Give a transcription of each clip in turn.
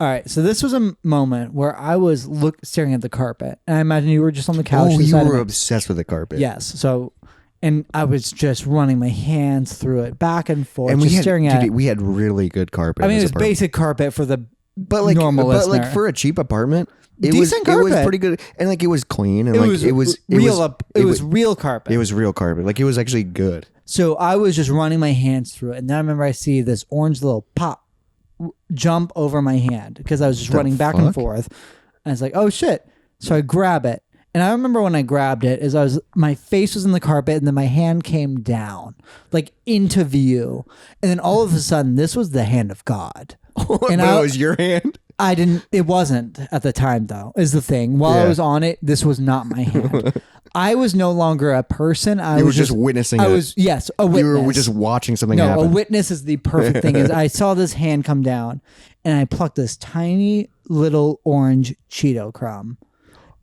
All right, so this was a moment where I was staring at the carpet, and I imagine you were just on the couch. Oh, you were of obsessed with the carpet. Yes. So, and I was just running my hands through it back and forth, and just staring at it. We had really good carpet. I mean, it was basic carpet for the normal but listener. like for a cheap apartment, Decent carpet. It was pretty good, and like it was clean, and it like was it was real carpet. It was real carpet. Like it was actually good. So I was just running my hands through it, and then I remember I see this orange little pop jump over my hand because I was just running back and forth. And I was like, oh shit. So I grab it. And I remember when I grabbed it is my face was in the carpet and then my hand came down like into view. And then all of a sudden this was the hand of God. And it was your hand? It wasn't at the time though, is the thing. While I was on it, this was not my hand. I was no longer a person. You were just witnessing it. Yes, a witness. You were just watching something happen. A witness is the perfect thing. Is I saw this hand come down, and I plucked this tiny little orange Cheeto crumb.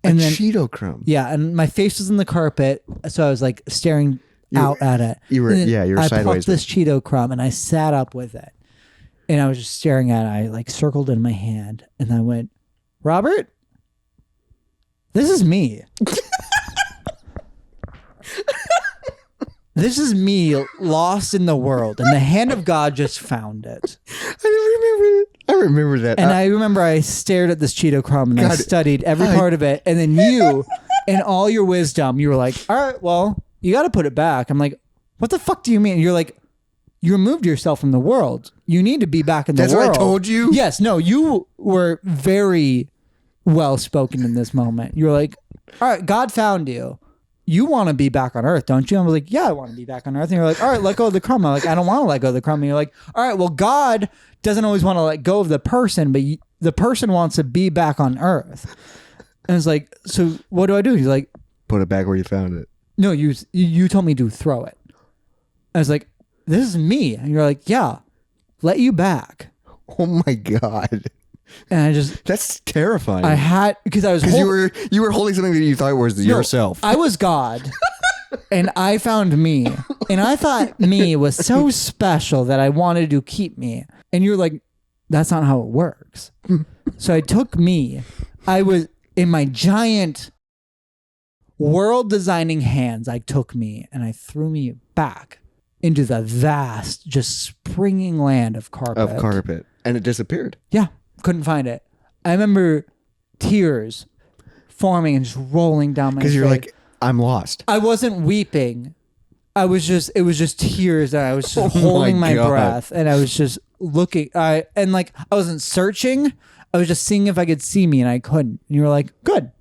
And Cheeto crumb? Yeah, and my face was in the carpet, so I was like staring out at it. You were sideways. I plucked this Cheeto crumb, and I sat up with it. And I was just staring at it. I like circled in my hand, and I went, Robert, this is me. This is me lost in the world, and the hand of God just found it. I remember that. And I remember I stared at this Cheeto crumb, and I studied every part of it. And then you, in all your wisdom, you were like, all right, well, you got to put it back. I'm like, what the fuck do you mean? And you're like, you removed yourself from the world. You need to be back in the world. That's what I told you? Yes. No, you were very well spoken in this moment. You were like, all right, God found you. You want to be back on earth, don't you? I was like, yeah, I want to be back on earth. And you're like, all right, let go of the crumb. I'm like, I don't want to let go of the crumb. And you're like, all right, well, God doesn't always want to let go of the person, but the person wants to be back on earth. And it's like, so what do I do? He's like, put it back where you found it. No, you told me to throw it. I was like, this is me. And you're like, yeah, let you back. Oh my God. And I just... That's terrifying. I had... Because I was... you were holding something that you thought was yourself. I was God. And I found me. And I thought me was so special that I wanted to keep me. And you're like, that's not how it works. So I took me. I was... In my giant world designing hands, I took me and I threw me back into the vast, just springing land of carpet. And it disappeared. Yeah. Couldn't find it. I remember tears forming and just rolling down my face. Because you're like, I'm lost. I wasn't weeping. It was just tears, and I was just holding my breath, and I was just looking. I wasn't searching. I was just seeing if I could see me, and I couldn't. And you were like, good.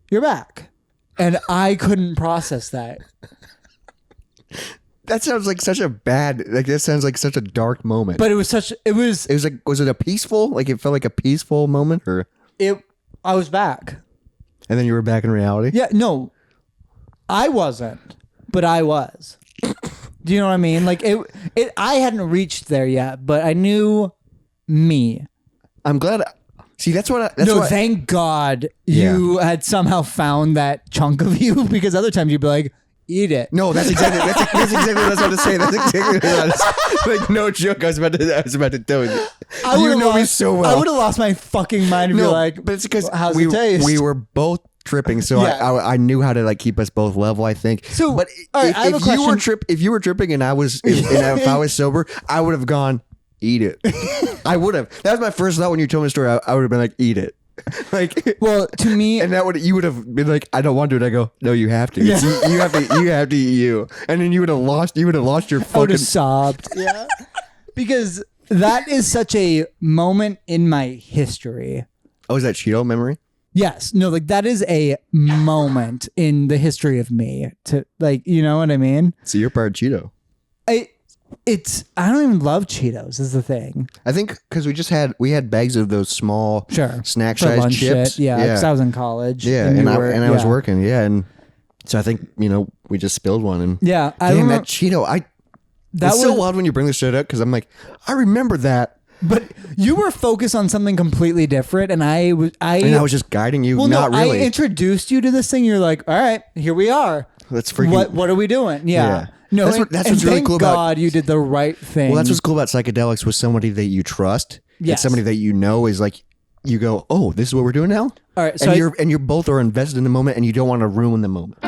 You're back. And I couldn't process that. That sounds like such a that sounds like such a dark moment. But it was like, was it a peaceful, like it felt like a peaceful moment, or? I was back. And then you were back in reality? Yeah, no, I wasn't, but I was. Do you know what I mean? Like I hadn't reached there yet, but I knew me. I'm glad. See, thank God you had somehow found that chunk of you, because other times you'd be like, eat it. No, that's exactly what I was about to say. That's exactly what I was, like, no joke. I was about to tell you. You know me so well. I would have lost my fucking mind and be like, but it's because how's it taste? We were both tripping, so I knew how to like keep us both level, I think. So, but all right, if you were tripping and I was, if I was sober, I would have gone, eat it. I would have. That was my first thought when you told me the story. I would have been like, eat it. Like, well, to me, and you would have been like, I don't want to. And I go, no, you have to. Yeah. You have to eat you. And then you would have lost your fucking. I would have sobbed. Yeah, because that is such a moment in my history. Oh, is that Cheeto memory? Yes. No, like that is a moment in the history of me. To like, you know what I mean? So you're part Cheeto. I don't even love Cheetos is the thing. I think because we had bags of those small snack size chips. Shit. Yeah, because I was in college. Yeah, and I was working. Yeah, and so I think we just spilled one. And yeah, damn, that Cheeto. It's so wild when you bring this shit up because I'm like, I remember that. But you were focused on something completely different, and I was just guiding you. Well, not really. I introduced you to this thing. You're like, all right, here we are. Let's freaking. What are we doing? Yeah. No, that's what's really cool about. God, you did the right thing. Well, that's what's cool about psychedelics with somebody that you trust. Yes. It's somebody that you know is like, you go, oh, this is what we're doing now? All right. So And you're both are invested in the moment and you don't want to ruin the moment.